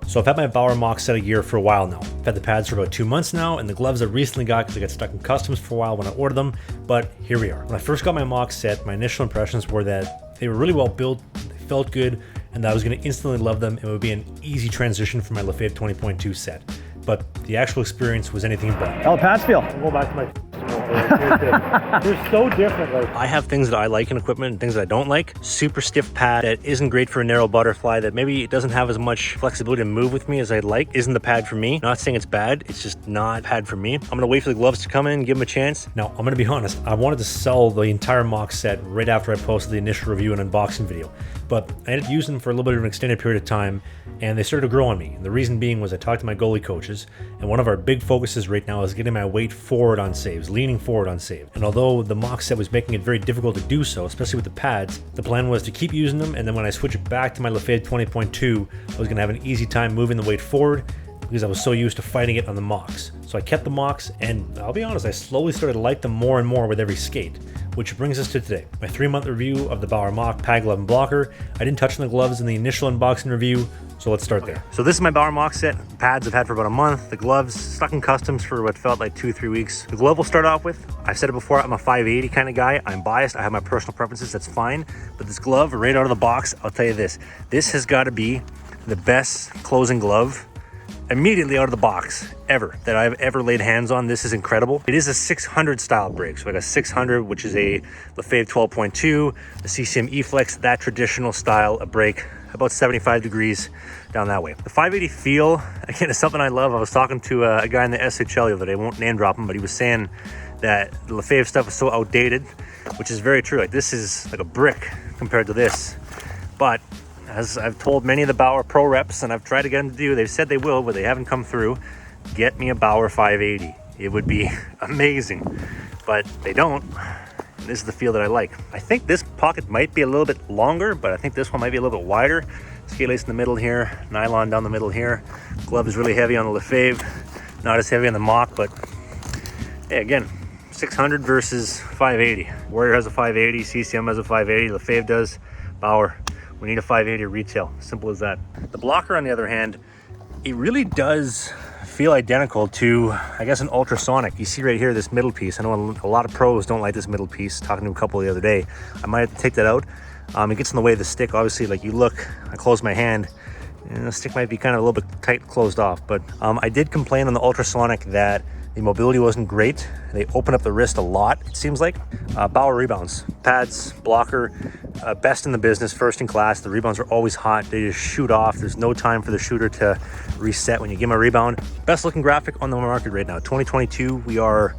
So I've had my Bauer MACH set of gear for a while now. I've had the pads for about 2 months now, and the gloves I recently got because I got stuck in customs for a while when I ordered them, but here we are. When I first got my MACH set, my initial impressions were that they were really well built, they felt good, and that I was going to instantly love them and it would be an easy transition from my Lefebvre 20.2 set. But the actual experience was anything but. How the pads feel? I'll go back to my they're so different. Like, I have things that I like in equipment and things that I don't like. Super stiff pad that isn't great for a narrow butterfly, that maybe it doesn't have as much flexibility to move with me as I'd like, isn't the pad for me. Not saying it's bad, it's just not a pad for me. I'm gonna wait for the gloves to come in, give them a chance. Now, I'm gonna be honest, I wanted to sell the entire MACH set right after I posted the initial review and unboxing video, but I ended up using them for a little bit of an extended period of time and they started to grow on me. And the reason being was I talked to my goalie coaches, and one of our big focuses right now is getting my weight forward on saves, leaning forward on save. And although the MACH set was making it very difficult to do so, especially with the pads, the plan was to keep using them, and then when I switch it back to my Lefebvre 20.2, I was gonna have an easy time moving the weight forward because I was so used to fighting it on the MACHs. So I kept the MACHs, and I'll be honest, I slowly started to like them more and more with every skate. Which brings us to today, my 3-month review of the Bauer MACH pad glove and blocker. I didn't touch on the gloves in the initial unboxing review, so let's start there. So this is my Bauer MACH set. The pads I've had for about a month. The gloves stuck in customs for what felt like 2-3 weeks. The glove we'll start off with. I've said it before, I'm a 580 kind of guy. I'm biased, I have my personal preferences, that's fine. But this glove right out of the box, I'll tell you this. This has got to be the best closing glove immediately out of the box ever that I've ever laid hands on. This is incredible. It is a 600 style brake, so like a 600, which is a Lefebvre 12.2, the CCM E-Flex, that traditional style of brake, about 75 degrees down that way. The 580 feel, again, is something I love. I was talking to a guy in the SHL the other day, I won't name drop him, but he was saying that the Lefebvre stuff is so outdated, which is very true. Like, this is like a brick compared to this. But as I've told many of the Bauer pro reps, and I've tried to get them to do, they've said they will, but they haven't come through. Get me a Bauer 580. It would be amazing, but they don't. This is the feel that I like. I think this pocket might be a little bit longer, but I think this one might be a little bit wider. Skate lace in the middle here, nylon down the middle here. Glove is really heavy on the Lefebvre, not as heavy on the MACH, but hey, again, 600 versus 580. Warrior has a 580, CCM has a 580, Lefebvre does, Bauer. We need a 580 retail, simple as that. The blocker, on the other hand, it really does feel identical to, I guess, an ultrasonic. You see right here, this middle piece. I know a lot of pros don't like this middle piece. Talking to a couple the other day, I might have to take that out. It gets in the way of the stick. Obviously, like, you look, I close my hand, and the stick might be kind of a little bit tight closed off. But I did complain on the ultrasonic that the mobility wasn't great. They open up the wrist a lot, it seems like. Bauer rebounds, pads, blocker, best in the business, first in class. The rebounds are always hot. They just shoot off. There's no time for the shooter to reset when you give them a rebound. Best looking graphic on the market right now. 2022, we are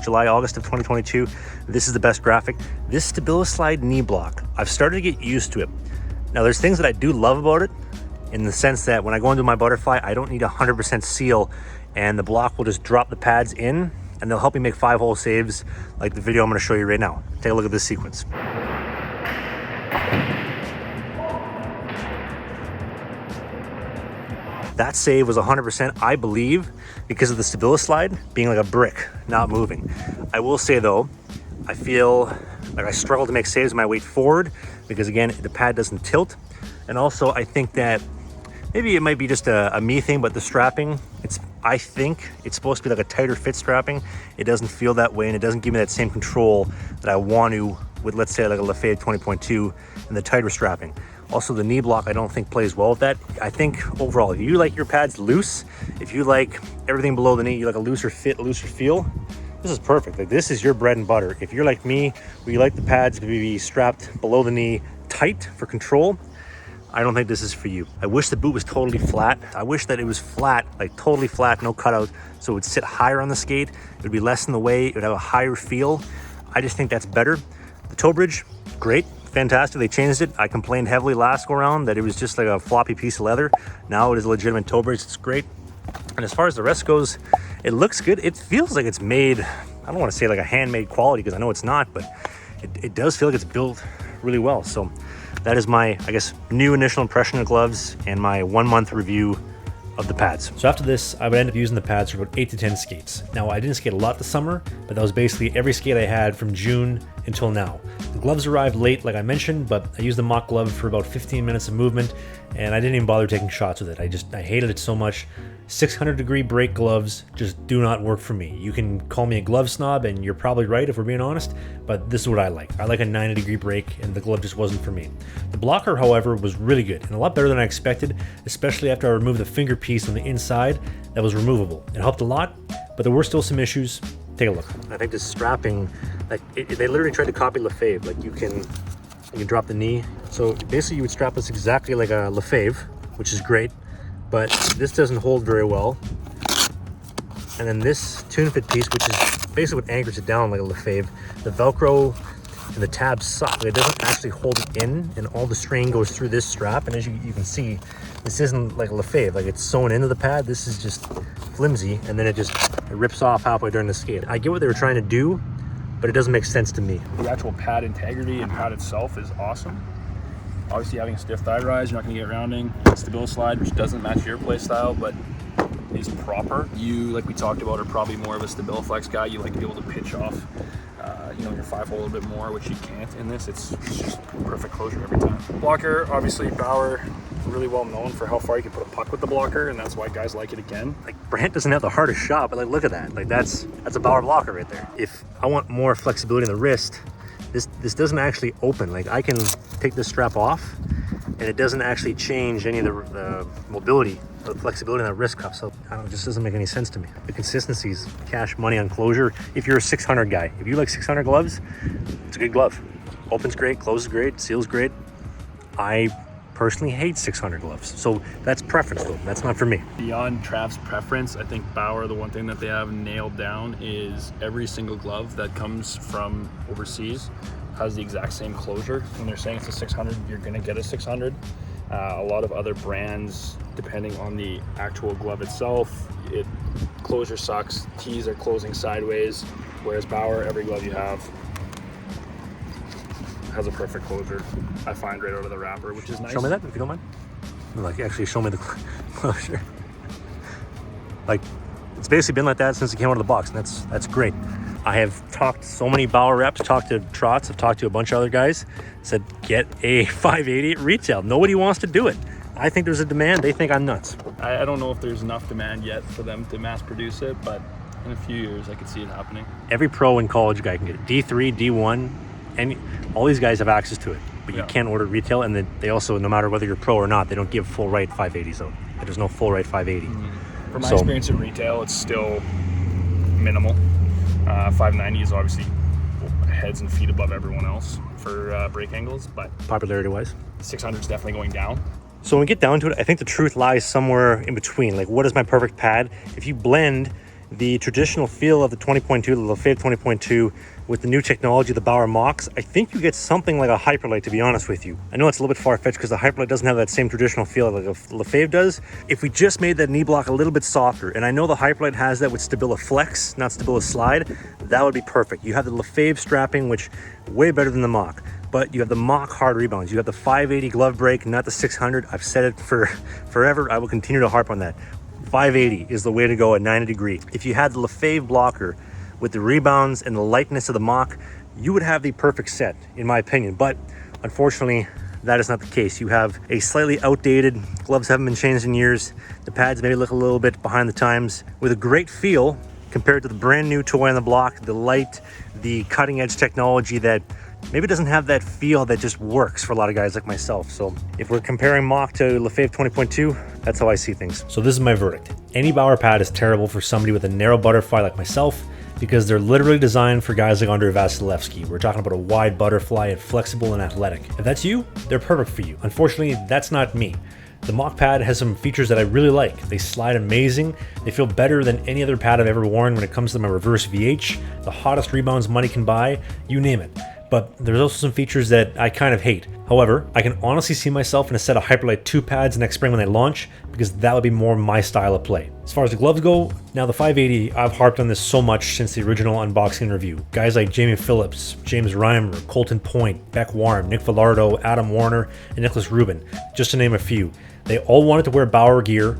July, August of 2022. This is the best graphic. This StabiliSlide knee block, I've started to get used to it. Now, there's things that I do love about it, in the sense that when I go into my butterfly, I don't need 100% seal, and the block will just drop the pads in and they'll help me make 5-hole saves like the video I'm gonna show you right now. Take a look at this sequence. That save was 100%, I believe, because of the StabiliSlide being like a brick, not moving. I will say though, I feel like I struggle to make saves with my weight forward because, again, the pad doesn't tilt. And also, I think that maybe it might be just a me thing, but the strapping, I think it's supposed to be like a tighter fit strapping. It doesn't feel that way, and it doesn't give me that same control that I want to with, let's say, like a Lefebvre 20.2 and the tighter strapping. Also, the knee block I don't think plays well with that. I think overall, if you like your pads loose, if you like everything below the knee, you like a looser fit, looser feel, this is perfect. Like, this is your bread and butter. If you're like me, where you like the pads to be strapped below the knee tight for control, I don't think this is for you. I wish the boot was totally flat. I wish that it was flat, like totally flat, no cutout, so it would sit higher on the skate. It would be less in the way. It would have a higher feel. I just think that's better. The toe bridge, great, fantastic. They changed it. I complained heavily last go around that it was just like a floppy piece of leather. Now it is a legitimate toe bridge. It's great. And as far as the rest goes, it looks good. It feels like it's made, I don't want to say like a handmade quality because I know it's not, but it does feel like it's built really well. So that is my, I guess, new initial impression of gloves and my 1-month review of the pads. So after this, I would end up using the pads for about 8 to 10 skates. Now, I didn't skate a lot this summer, but that was basically every skate I had from June until now. The gloves arrived late, like I mentioned, but I used the Mach Glove for about 15 minutes of movement, and I didn't even bother taking shots with it. I hated it so much. 600-degree break gloves just do not work for me. You can call me a glove snob, and you're probably right if we're being honest, but this is what I like. I like a 90-degree break, and the glove just wasn't for me. The blocker, however, was really good, and a lot better than I expected, especially after I removed the finger piece on the inside that was removable. It helped a lot, but there were still some issues. Take a look. I think this strapping, like they literally tried to copy Lefebvre. Like you can drop the knee. So basically you would strap this exactly like a Lefebvre, which is great, but this doesn't hold very well. And then this tune fit piece, which is basically what anchors it down like a Lefebvre, the Velcro and the tabs suck. It doesn't actually hold it in, and all the strain goes through this strap. And as you can see, this isn't like a Lefebvre, like it's sewn into the pad. This is just flimsy, and then it rips off halfway during the skate. I get what they were trying to do, but it doesn't make sense to me. The actual pad integrity and pad itself is awesome. Obviously having a stiff thigh rise, you're not gonna get rounding. Stability slide, which doesn't match your play style, but is proper. You, like we talked about, are probably more of a Stabiliflex guy. You like to be able to pitch off your 5-hole a little bit more, which you can't in this. It's just perfect closure every time. Blocker, obviously Bauer, really well known for how far you can put a puck with the blocker, and that's why guys like it again. Like Brant doesn't have the hardest shot, but like look at that. Like that's a Bauer blocker right there. If I want more flexibility in the wrist, this doesn't actually open. Like I can take this strap off, and it doesn't actually change any of the mobility, the flexibility in the wrist cuff. So I don't know, it just doesn't make any sense to me. The consistency's cash money on closure. If you're a 600 guy, if you like 600 gloves, it's a good glove. Opens great, closes great, seals great. I personally hate 600 gloves, so that's preference though. That's not for me. Beyond Trav's preference, I think Bauer, the one thing that they have nailed down is every single glove that comes from overseas has the exact same closure. When they're saying it's a 600, you're gonna get a 600. A lot of other brands, depending on the actual glove itself, closure sucks. Tees are closing sideways, whereas Bauer, every glove you have has a perfect closure, I find, right out of the wrapper, which is nice. Show me that if you don't mind. Like actually show me the closure. Like it's basically been like that since it came out of the box, and that's great. I have talked to so many Bauer reps, talked to Trotz, I've talked to a bunch of other guys, said get a 580 at retail. Nobody wants to do it. I think there's a demand. They think I'm nuts. I don't know if there's enough demand yet for them to mass produce it, but in a few years I could see it happening. Every pro and college guy can get it. D3, D1, and all these guys have access to it, but you can't order retail. And then they also, no matter whether you're pro or not, they don't give full right 580s out. There's no full right 580. From my experience at retail, it's still minimal. 590 is obviously heads and feet above everyone else for break angles, but popularity wise, 600 is definitely going down. So when we get down to it, I think the truth lies somewhere in between. Like, what is my perfect pad? If you blend the traditional feel of the 20.2, the Lefebvre 20.2, with the new technology, the Bauer MACH, I think you get something like a Hyperlite, to be honest with you. I know it's a little bit far-fetched because the Hyperlite doesn't have that same traditional feel like a Lefebvre does. If we just made that knee block a little bit softer, and I know the Hyperlite has that with Stabiliflex, not Stabilislide, that would be perfect. You have the Lefebvre strapping, which way better than the Mach. But you have the Mach hard rebounds. You have the 580 glove break, not the 600. I've said it for forever. I will continue to harp on that. 580 is the way to go at 90 degree. If you had the Lefebvre blocker with the rebounds and the lightness of the Mach, you would have the perfect set, in my opinion. But unfortunately, that is not the case. You have a slightly outdated, gloves haven't been changed in years. The pads maybe look a little bit behind the times, with a great feel compared to the brand new toy on the block, the light, the cutting edge technology that maybe doesn't have that feel that just works for a lot of guys like myself. So if we're comparing Mach to Lefebvre 20.2, that's how I see things. So this is my verdict. Any Bauer pad is terrible for somebody with a narrow butterfly like myself, because they're literally designed for guys like Andrei Vasilevsky. We're talking about a wide butterfly and flexible and athletic. If that's you, they're perfect for you. Unfortunately, that's not me. The Mach pad has some features that I really like. They slide amazing. They feel better than any other pad I've ever worn when it comes to my reverse VH, the hottest rebounds money can buy, you name it. But there's also some features that I kind of hate. However, I can honestly see myself in a set of Hyperlite 2 pads next spring when they launch, because that would be more my style of play. As far as the gloves go, now the 580, I've harped on this so much since the original unboxing review. Guys like Jamie Phillips, James Reimer, Colton Point, Beck Warm, Nick Villardo, Adam Warner, and Nicholas Rubin, just to name a few. They all wanted to wear Bauer gear,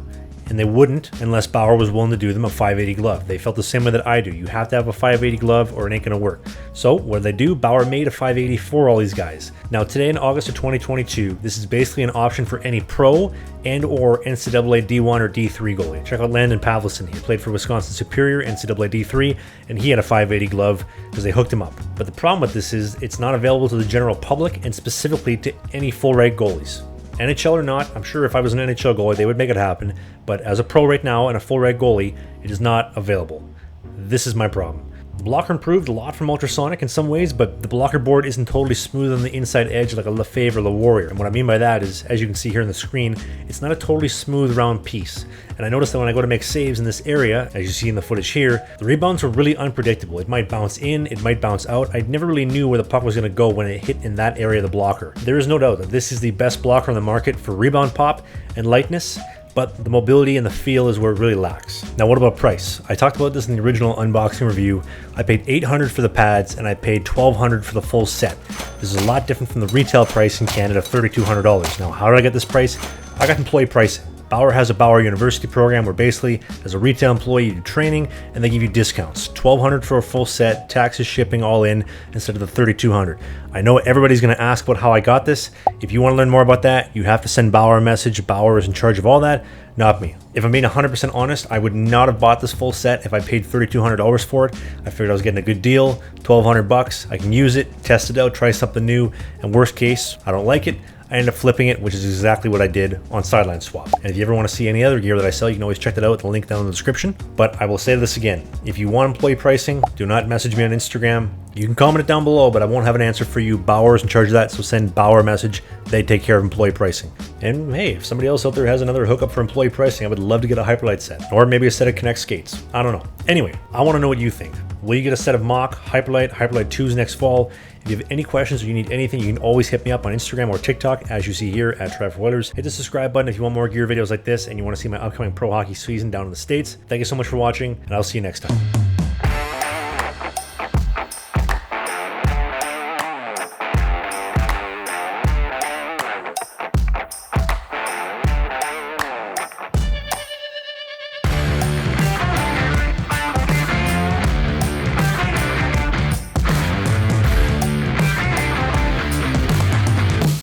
and they wouldn't unless Bauer was willing to do them a 580 glove. They felt the same way that I do. You have to have a 580 glove or it ain't gonna work. So what did they do? Bauer made a 580 for all these guys. Now today in August of 2022, this is basically an option for any pro and or NCAA D1 or D3 goalie. Check out Landon Pavlison. He played for Wisconsin Superior, NCAA D3, and he had a 580 glove because they hooked him up. But the problem with this is it's not available to the general public and specifically to any full rate goalies. NHL or not, I'm sure if I was an NHL goalie, they would make it happen. But as a pro right now and a full rate goalie, it is not available. This is my problem. The blocker improved a lot from ultrasonic in some ways, but the blocker board isn't totally smooth on the inside edge like a Lefebvre or Le Warrior. And what I mean by that is, as you can see here on the screen, it's not a totally smooth round piece. And I noticed that when I go to make saves in this area, as you see in the footage here, the rebounds were really unpredictable. It might bounce in, it might bounce out. I never really knew where the puck was going to go when it hit in that area of the blocker. There is no doubt that this is the best blocker on the market for rebound pop and lightness, but the mobility and the feel is where it really lacks. Now what about price? I talked about this in the original unboxing review. I paid $800 for the pads and I paid $1,200 for the full set. This is a lot different from the retail price in Canada of $3,200. Now how did I get this price? I got employee pricing. Bauer has a Bauer University program where basically as a retail employee you do training and they give you discounts. $1,200 for a full set, taxes, shipping all in instead of the $3,200. I know everybody's going to ask about how I got this. If you want to learn more about that, you have to send Bauer a message. Bauer is in charge of all that, not me. If I'm being 100% honest, I would not have bought this full set if I paid $3,200 for it. I figured I was getting a good deal, $1,200. I can use it, test it out, try something new, and worst case, I don't like it. I ended up flipping it, which is exactly what I did on Sideline Swap. And if you ever want to see any other gear that I sell, you can always check that out with the link down in the description. But I will say this again, if you want employee pricing, do not message me on Instagram. You can comment it down below, but I won't have an answer for you. Bauer is in charge of that, so send Bauer a message. They take care of employee pricing. And hey, if somebody else out there has another hookup for employee pricing, I would love to get a Hyperlite set, or maybe a set of Connect skates. I don't know. Anyway, I want to know what you think. Will you get a set of Mach, Hyperlite 2s next fall? If you have any questions or you need anything, you can always hit me up on Instagram or TikTok, as you see here at Trev Oilers. Hit the subscribe button if you want more gear videos like this and you want to see my upcoming pro hockey season down in the States. Thank you so much for watching, and I'll see you next time.